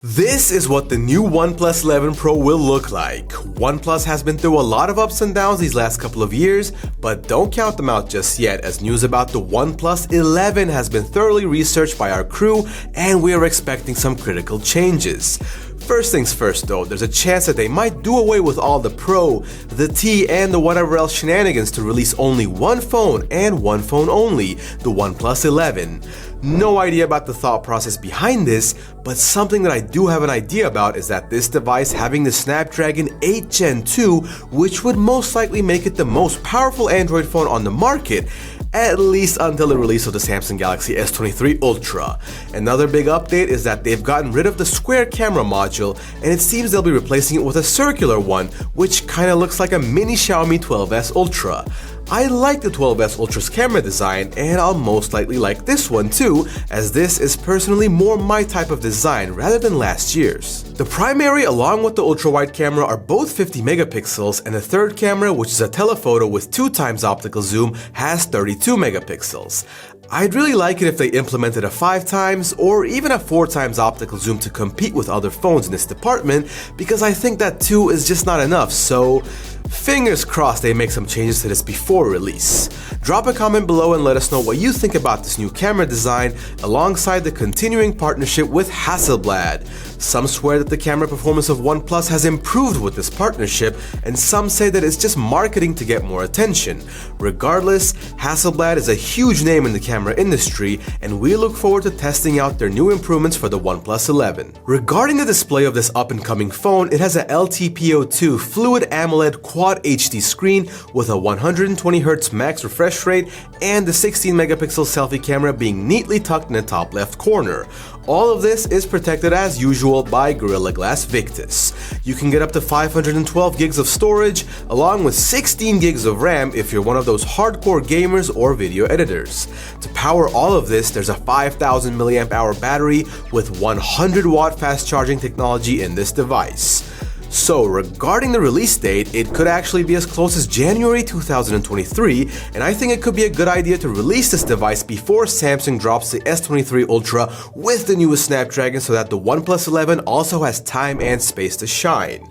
This is what the new OnePlus 11 Pro will look like. OnePlus has been through a lot of ups and downs these last couple of years, but don't count them out just yet, as news about the OnePlus 11 has been thoroughly researched by our crew and we are expecting some critical changes. First things first though, there's a chance that they might do away with all the Pro, the T, and the whatever else shenanigans to release only one phone and one phone only, the OnePlus 11. No idea about the thought process behind this, but something that I do have an idea about is that this device having the Snapdragon 8 Gen 2, which would most likely make it the most powerful Android phone on the market, at least until the release of the Samsung Galaxy S23 Ultra. Another big update is that they've gotten rid of the square camera module, and it seems they'll be replacing it with a circular one, which kinda looks like a mini Xiaomi 12S Ultra. I like the 12S Ultra's camera design, and I'll most likely like this one too, as this is personally more my type of design rather than last year's. The primary along with the ultrawide camera are both 50 megapixels, and the third camera, which is a telephoto with 2x optical zoom, has 32 megapixels. I'd really like it if they implemented a 5x or even a 4x optical zoom to compete with other phones in this department, because I think that 2 is just not enough, so fingers crossed they make some changes to this before release. Drop a comment below and let us know what you think about this new camera design alongside the continuing partnership with Hasselblad. Some swear that the camera performance of OnePlus has improved with this partnership, and some say that it's just marketing to get more attention. Regardless, Hasselblad is a huge name in the camera industry, and we look forward to testing out their new improvements for the OnePlus 11. Regarding the display of this up-and-coming phone, it has a LTPO2 Fluid AMOLED Quad HD screen with a 120Hz max refresh rate and the 16 megapixel selfie camera being neatly tucked in the top left corner. All of this is protected as usual by Gorilla Glass Victus. You can get up to 512 gigs of storage along with 16 gigs of RAM if you're one of those hardcore gamers or video editors. To power all of this, there's a 5000 mAh battery with 100 watt fast charging technology in this device. So regarding the release date, it could actually be as close as January 2023, and I think it could be a good idea to release this device before Samsung drops the S23 Ultra with the newest Snapdragon so that the OnePlus 11 also has time and space to shine.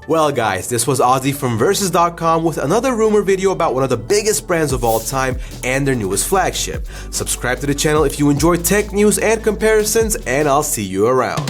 Well guys, this was Ozzy from Versus.com with another rumor video about one of the biggest brands of all time and their newest flagship. Subscribe to the channel if you enjoy tech news and comparisons, and I'll see you around.